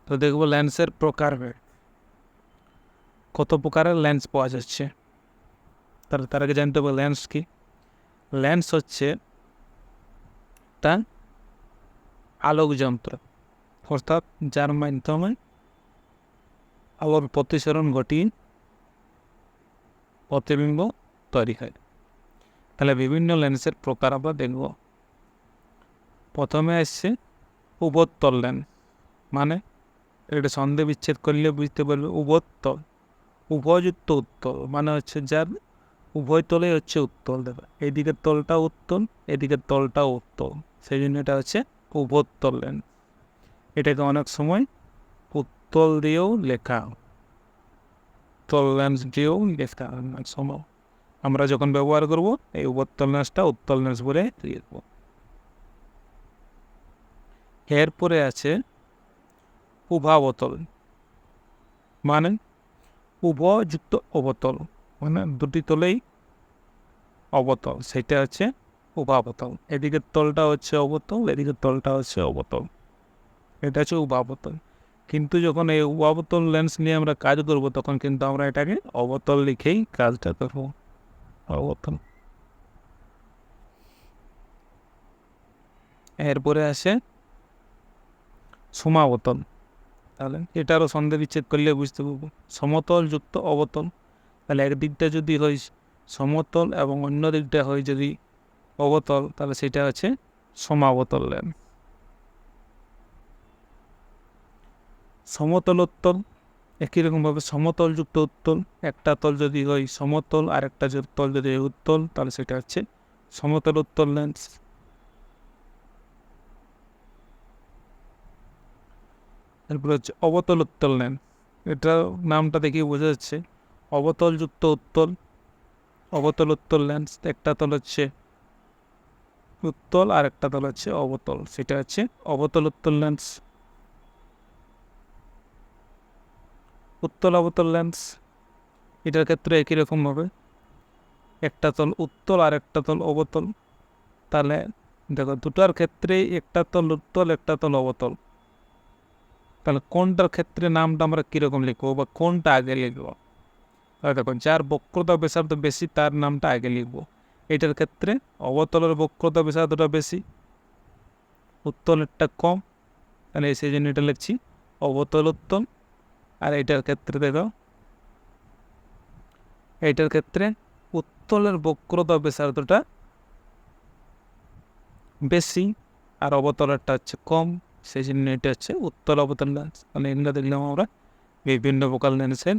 তো দেখব লেন্সের প্রকার, কত প্রকারের লেন্স পাওয়া যাচ্ছে। তার আগে জানতে হবে লেন্স কি। লেন্স হচ্ছে একটা আলোক যন্ত্র, অর্থাৎ যার মাধ্যমে আলোর প্রতিসরণ ঘটিয়ে প্রতিবিম্ব তৈরি হয়। তাহলে বিভিন্ন লেন্সের প্রকার আমরা দেখব। প্রথমে আসছে উভোত্তল লেন্স, মানে এটা সন্ধে বিচ্ছেদ করলে বুঝতে পারবে। উভোত্তল, উভযুক্ত উত্তল, মানে হচ্ছে যার উভয় তলেই হচ্ছে উত্তল। দেবে এদিকের তলটা উত্তল, এদিকের তলটাও উত্তল, সেই জন্য এটা হচ্ছে উভোত্তল লেন্স। এটাকে অনেক সময় উত্তল দিয়েও লেখা, উত্তল লেন্স দিয়েও লেখা অনেক সময়। আমরা যখন ব্যবহার করব এই উভোত্তল লেন্সটা উত্তল লেন্স বলে লিখব। এরপরে আছে উভাবতল, মানে উভযুক্ত অবতল, মানে দুটি তলেই অবতল, সেটা হচ্ছে উভাবতল। এদিকের তলটা হচ্ছে অবতল, এদিকের তলটা হচ্ছে অবতল, এটা হচ্ছে উভাবতল। কিন্তু যখন এই উভাবতল লেন্স নিয়ে আমরা কাজ করব তখন কিন্তু আমরা এটাকে অবতল লিখেই কাজটা করব। অবতল। এরপরে আসে সমাবতল। তাহলে এটারও সন্ধে বিচ্ছেদ করলে বুঝতে পারবো। সমতল যুক্ত অবতল, তাহলে একদিকটা যদি হয় সমতল এবং অন্য দিকটা হয় যদি অবতল, তাহলে সেটা হচ্ছে সমাবতল লেন্স। সমতল উত্তল, একই রকমভাবে সমতল যুক্ত উত্তল, একটা তল যদি হয় সমতল আর একটা তল যদি হয় উত্তল, তাহলে সেটা হচ্ছে সমতল উত্তল লেন্স। এরপরে হচ্ছে অবতল উত্তল লেন্স, এটা নামটা দেখে বোঝা যাচ্ছে অবতল যুক্ত উত্তল। অবতল উত্তল লেন্স, একটা তল হচ্ছে উত্তল আর একটা তল হচ্ছে অবতল, সেটা হচ্ছে অবতল উত্তল লেন্স। উত্তল অবতল লেন্স, এটার ক্ষেত্রে একই রকমভাবে একটা তল উত্তল আর একটা তল অবতল। তাহলে দেখো দুটার ক্ষেত্রেই একটা তল উত্তল একটা তল অবতল, তাহলে কোনটার ক্ষেত্রে নামটা আমরা কীরকম লিখবো বা কোনটা আগে লিখবো? তাহলে দেখো যার বক্রতা ব্যাসার্ধ বেশি তার নামটা আগে লিখবো। এটার ক্ষেত্রে অবতলের বক্রতা ব্যাসার্ধটা বেশি, উত্তলেরটা কম, তাহলে সেই জন্য এটা লিখছি অবতল উত্তল। আর এটার ক্ষেত্রে দেখো, এটার ক্ষেত্রে উত্তলের বক্রতা ব্যাসার্ধটা বেশি আর অবতলেরটা হচ্ছে কম, সেই জন্য এটা হচ্ছে উত্তল অবতল লেন্স। মানে এগুলো দেখলাম আমরা বিভিন্ন প্রকার লেন্সের